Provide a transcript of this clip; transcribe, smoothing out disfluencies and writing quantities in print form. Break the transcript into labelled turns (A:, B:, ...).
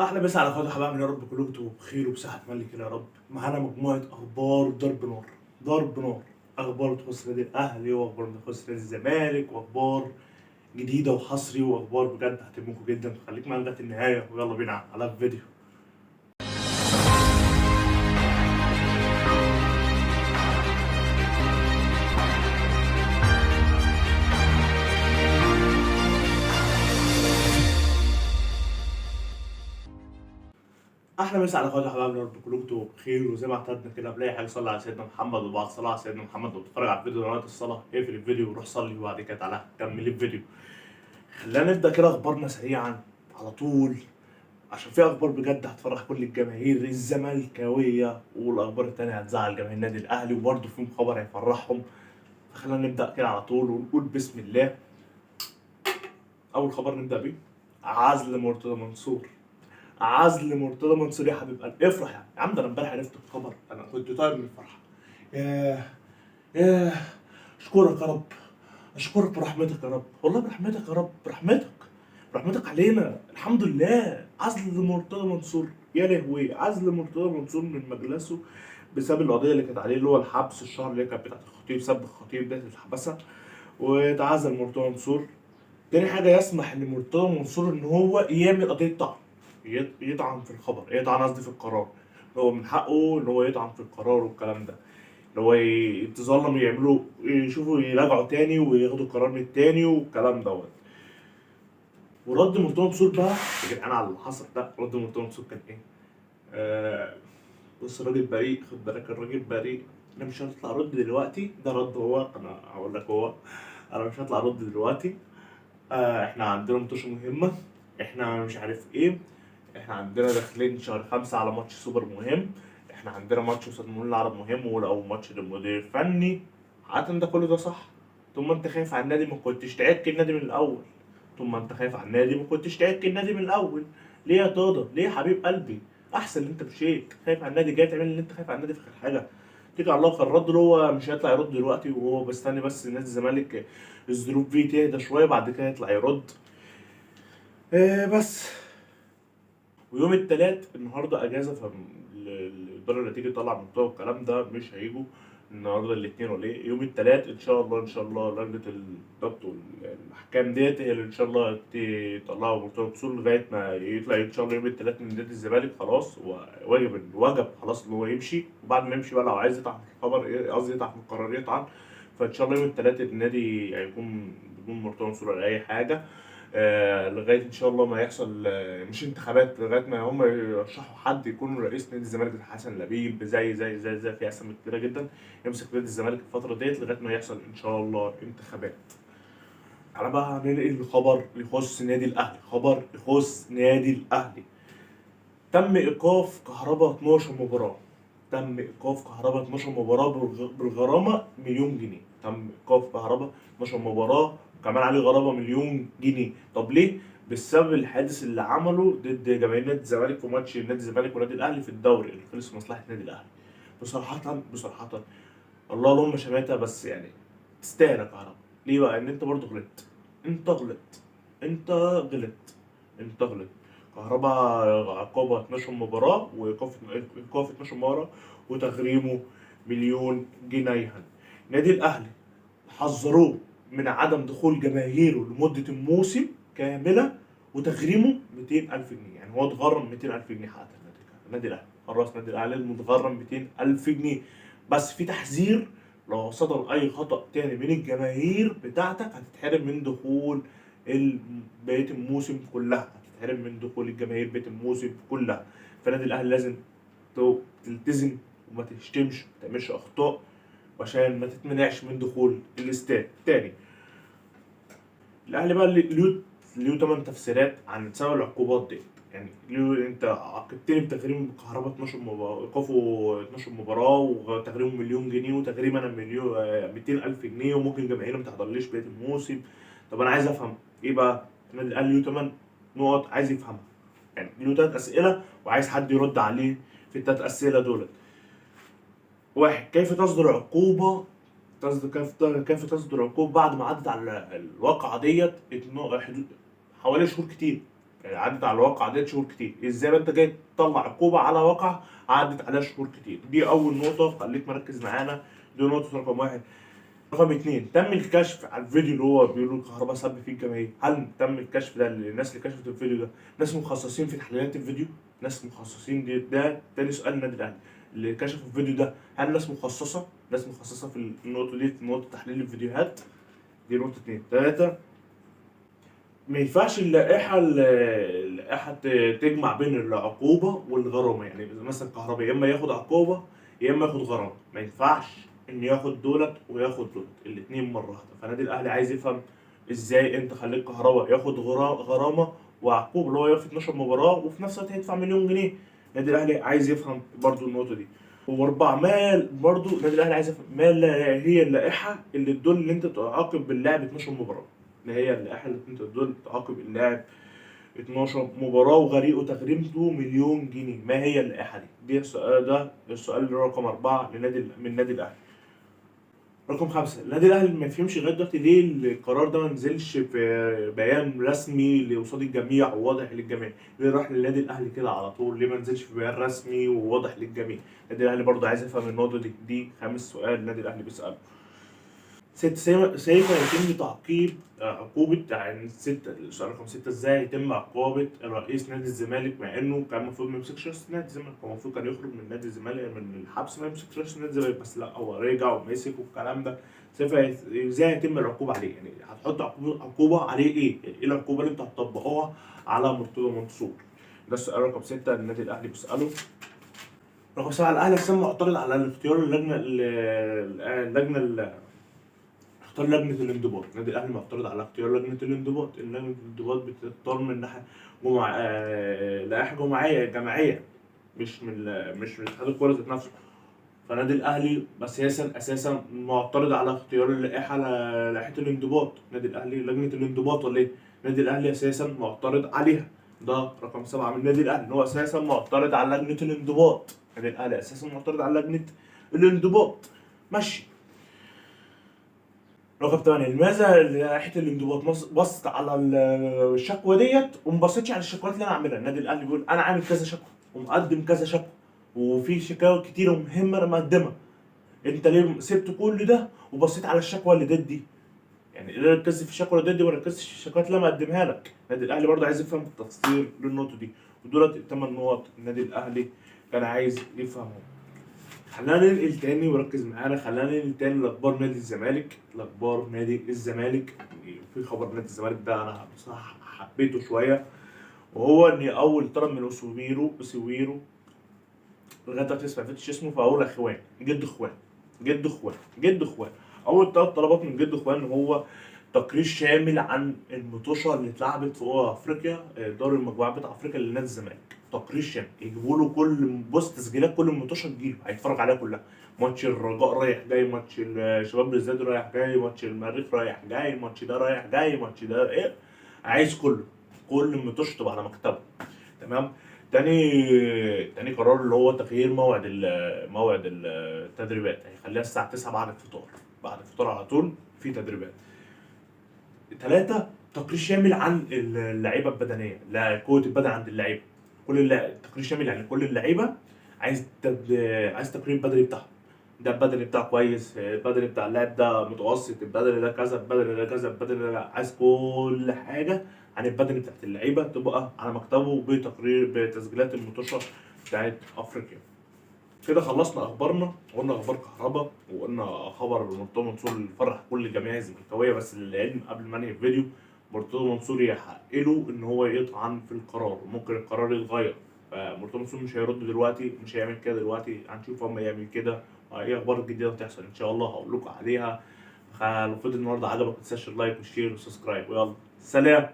A: احلى مسا على اخواتي حبايبنا، يا رب كلكم تبقوا بخير وبصحه ملك كده يا رب. معانا مجموعه اخبار ضرب نار ضرب نار. اخبار تخص نادي الاهلي، واخبار تخص نادي الزمالك، واخبار جديده وحصري، واخبار بجد هتهمكم جدا. خليك معانا لغايه النهايه ويلا بينا على الفيديو. احلى مسا على اخواتي حبايبنا، يا رب كلكم تبقوا بخير. وزي ما اعتدنا كده بلاقي حاجه صلي على سيدنا محمد، وبعد الصلاه على سيدنا محمد لو بتتفرج على الفيديو دلوقتي الصلاه اقفل الفيديو وروح صلي، وبعد كده تعالى كمل الفيديو. خلينا نبدا كده اخبارنا سريعا على طول، عشان في اخبار بجد هتفرح كل الجماهير الزملكاويه، والاخبار التانيه هتزعل جماهير النادي الاهلي، وبرضه فيهم خبر هيفرحهم. فخلينا نبدا كده على طول ونقول بسم الله. اول خبر نبدا بيه عزل مرتضى منصور. عزل مرتضى منصور يا حبيب قلبي، افرح يا عم. ده انا امبارح عرفت الخبر، انا كنت طاير من الفرحه. ياه ياه، اشكرك يا رب، اشكرك برحمتك يا رب، والله برحمتك يا رب، برحمتك علينا. الحمد لله. عزل مرتضى منصور، يا لهوي، عزل مرتضى منصور من مجلسه بسبب القضيه اللي كانت عليه، اللي هو الحبس الشهر اللي كانت بتاعت الخطيب، سب الخطيب ده اتحبسها واتعزل مرتضى منصور. تاني حاجه، يسمح لمرتضى منصور ان هو يعمل قضيه طعن، يطعن في الخبر، يطعن قصدي في القرار. هو من حقه ان هو يطعن في القرار والكلام ده، اللي هو يتظلم، يعملوا يشوفوا يراجعوا تاني وياخدوا قرار من التاني والكلام دوت. ورد مرتضى منصور بقى يا جدعان على اللي حصل ده. رد مرتضى منصور كان ايه؟ بص، الراجل بريء، خد بالك الراجل بريء. انا مش هطلع ارد دلوقتي، ده رد هو، انا هقول لك هو. انا مش هطلع ارد دلوقتي. احنا عندنا ماتش مهمه، احنا مش عارف ايه، احنا عندنا داخلين شهر 5 على ماتش سوبر مهم، احنا عندنا ماتش قصاد المقاولين العرب مهم، ولو ماتش للمدير الفني. عادة ده كله ده صح. طول ما انت خايف على النادي ما كنتش تعك النادي من الاول. طول ما انت خايف على النادي ما كنتش تعك النادي من الاول. ليه يا طاده؟ ليه يا حبيب قلبي؟ احسن ان انت مشيت خايف على النادي، جاي تعمل اللي انت خايف على النادي في اخر حاجه. تيجي على الله. كان الرد اللي هو مش هيطلع يرد دلوقتي، وهو بستني بس نادي الزمالك الظروف فيه تهدى شويه، بعد كده يطلع يرد. بس. ويوم التلات النهارده اجازه، فالاداره اللي تيجي تطلع منطقه والكلام ده مش هيجوا النهارده الاثنين ولا ايه. يوم التلات ان شاء الله، ان شاء الله لجنه الضبط والاحكام ديت هي اللي ان شاء الله تطلعوا مرتضى منصور لغايه ما يطلع ان شاء الله يوم التلات من نادي الزمالك. خلاص هو وجب خلاص ان هو يمشي، وبعد ما يمشي بقى لو عايز يطعن في الخبر، قصدي يطعن في القرار، يطعن. فان شاء الله يوم التلات النادي هيكون بدون مرتضى منصور ولا اي حاجه. لغايه ان شاء الله ما يحصل مش انتخابات، لغايه ما هم يرشحوا حد يكون رئيس نادي الزمالك زي حسن لبيب، زي في اسامي كتيره جدا يمسك نادي الزمالك الفتره ديت لغايه ما يحصل ان شاء الله انتخابات. على بقى هننقل الخبر يخص نادي الاهلي. خبر يخص نادي الاهلي. تم ايقاف كهرباء 12 مباراه. تم ايقاف كهرباء 12 مباراه بالغرامه مليون جنيه. تم ايقاف كهرباء 12 مباراه، وكمان عليه غرامه مليون جنيه. طب ليه؟ بسبب الحادث اللي عمله ضد جماهير نادي الزمالك في ماتش نادي الزمالك ونادي الاهلي في الدوري اللي خلص في مصلحه نادي الاهلي. بصراحه الله اللهم شماتة، بس يعني تستاهل يا كهرباء. ليه بقى؟ ان انت برضه غلطت. انت غلطت انت غلطت انت غلط. كهرباء عقابه 12 مباراه، وايقاف 12 مباراه، وتغريمه مليون جنيها. نادي الاهلي حذروه من عدم دخول جماهيره لمده الموسم كامله، وتغريمه 200,000 جنيه. يعني هو اتغرم 200,000 جنيه حتى النادي الاهلي. خلاص نادي الاهلي متغرم 200,000 جنيه. بس في تحذير، لو صدر اي خطأ تاني من الجماهير بتاعتك هتتحرم من دخول بقية الموسم كلها، هتتحرم من دخول الجماهير بقية الموسم كلها. فنادي الاهلي لازم تلتزم وما تشتمش، ما تعملش اخطاء، عشان ما تتمنعش من دخول الاستاد تاني. الاهلي بقى له 8 تفسيرات عن سبب العقوبات دي. يعني انت عاقبتني بتغريم كهرباء 12 مباراه، ايقافه 12 مباراه، وتغريمه مليون جنيه، وتغريم انا مليون 200,000 جنيه، وممكن جماهير ما تحضرليش بقيه الموسم. طب انا عايز افهم ايه بقى؟ النادي الاهلي له 8 نقط عايز يفهمها، يعني له 3 اسئله وعايز حد يرد عليه في الثلاث اسئله دول. واحد، كيف تصدر عقوبه كيف تصدر عقوبة بعد ما عدت على الواقعة ديت حوالي شهور كتير؟ يعني عدت على الواقع عدت شهور كتير. ازاي بقى انت جاي تطلع عقوبه على واقع عدت عليها شهور كتير؟ دي اول نقطه، خليك مركز معانا. دي نقطه رقم واحد. رقم اتنين، تم الكشف على الفيديو اللي هو بيقولوا الكهرباء سب فيه الجماهير. هل تم الكشف ده للناس اللي كشفت الفيديو ده ناس مخصصين في تحليلات الفيديو؟ ناس مخصصين؟ ده تاني سؤال النادي الاهلي. اللي كشفوا الفيديو ده هل ناس مخصصه؟ ناس مخصصه في النقطه دي، في نقطه تحليل الفيديوهات. دي نقطه اتنين. تلاته، ما ينفعش اللائحه تجمع بين العقوبه والغرامه. يعني مثلا الكهرباء يا اما ياخد عقوبه يا اما ياخد غرامه، ما ينفعش ان ياخد دولت وياخد دولت الاثنين مره واحده. فالنادي الاهلي عايز يفهم ازاي انت خليت كهرباء ياخد غرامه وعقوبه اللي هو يقف 12 مباراه وفي نفس الوقت هيدفع مليون جنيه. النادي الاهلي عايز يفهم برضو النقطه دي. واربعه، ما برضو النادي الاهلي عايز يفهم ما هي اللائحه اللي تدل ان انت تعاقب باللاعب 12 مباراه. اللي هي اللائحه اللي انت تدل تعاقب اللاعب 12 مباراة وغريقه تغريمته مليون جنيه. ما هي اللائحة دي؟ دي السؤال، ده السؤال رقم 4 من النادي الأهلي. رقم 5، النادي الأهلي ما يفهمش لغاية دلوقتي ليه القرار ده ما نزلش في بيان رسمي لقصاد الجميع وواضح للجميع؟ ليه راح للنادي الأهلي كده على طول؟ ليه ما نزلش في بيان رسمي وواضح للجميع؟ النادي الأهلي برضه عايز يفهم النقطة دي. دي خامس سؤال النادي الأهلي بيسأله. سيف يتم تعقيب عقوبة يعني السؤال رقم 6، ازاي يتم عقوبة رئيس نادي الزمالك مع انه كان المفروض ما يمسكش رئيس نادي الزمالك؟ هو المفروض كان يخرج من نادي الزمالك من الحبس ما يمسكش رئيس نادي الزمالك، بس لا هو رجع ومسك والكلام ده. سيف ازاي يتم العقوبة عليه؟ يعني هتحط عقوبة عليه ايه؟ يعني ايه العقوبة اللي انت هتطبقوها على مرتضى منصور؟ ده السؤال رقم 6 النادي الاهلي بيسأله. رقم 7، الاهلي حسام معترض على الاختيار اللجنة اختار لجنة الانضباط. النادي الأهلي معترض على اختيار لجنة الانضباط. لجنة الانضباط بتختار من ناحية لائحة جماعية، مش من اتحاد الكورة ذات نفسه. فالنادي الأهلي أساسا معترض على اختيار اللائحة لائحة الانضباط. النادي الأهلي لجنة الانضباط ولا إيه؟ النادي الأهلي أساسا معترض عليها. ده رقم 7 من النادي الأهلي، إن هو أساسا معترض على لجنة الانضباط. النادي الأهلي أساسا معترض على لجنة الانضباط. ماشي. رقم 8، لماذا لائحة الانضباط بصت على الشكوى ديت وما بصتش على الشكوات اللي انا عاملها؟ النادي الاهلي بيقول انا عامل كذا شكوى ومقدم كذا شكوى وفي شكاوى كتيره ومهمه انا مقدمها. انت ليه سبت كل ده وبصيت على الشكوى اللي ضد دي؟ يعني ليه ركزت في الشكوى اللي ضد دي وما ركزتش في الشكوات اللي انا مقدمها لك؟ النادي الاهلي برضه عايز يفهم التفسير للنقطه دي. ودولت الثمان نقط النادي الاهلي كان عايز يفهمهم. خلينا ننقل تاني وركز معانا. خلينا ننقل تاني لاخبار نادي الزمالك. في خبر نادي الزمالك ده انا بصراحه حبيته شويه، وهو ان اول طلب من اسويرو لغايه دلوقتي لسه ما عرفتش اسمه، فاقول اخوان جد اخوان. اول 3 طلبات من جد اخوان هو تقرير شامل عن المطوشه اللي اتلعبت في افريقيا، دوري المجموعات بتاع افريقيا لنادي الزمالك. تقرير شامل يجيبوا له تسجيلات كل المطوشه تجيله هيتفرج عليها كلها. ماتش الرجاء رايح جاي، ماتش الشباب بالذات رايح جاي، ماتش المريخ رايح جاي، الماتش ده رايح جاي، الماتش ده ايه، عايز كل المطوشه تبقى على مكتبه. تمام. تاني قرار اللي هو تغيير موعد التدريبات، هيخليها الساعة 9 بعد الفطار على طول في تدريبات. 3، تقرير شامل عن اللعيبة البدنية، قوة البدن عند اللعيبة. تقرير شامل يعني كل اللعيبة عايز تقرير بدني بتاعهم. ده البدني بتاعه كويس، البدني بتاع اللاعب ده متوسط، البدني ده كذا، البدني ده كذا، البدني ده عايز كل حاجة عن البدني بتاعت اللعيبة تبقى على مكتبه بتسجيلات المطوشة بتاعت أفريقيا. كده خلصنا أخبارنا، وقلنا أخبار كهربا، وقلنا خبر مرتضى منصور اللي فرح كل الجماهير الزملكاوية. بس للعلم قبل ما انهي الفيديو، مرتضى منصور يحق له إن هو يطعن في القرار، ممكن القرار يتغير. فمرتضى منصور مش هيرد دلوقتي، مش هيعمل كده دلوقتي، هنشوف اما يعمل كده وايه اخبار الجديده بتحصل ان شاء الله هقول لكم عليها. لو الفيديو النهارده عجبك، متنساش اللايك والشير والسبسكرايب، ويلا سلام.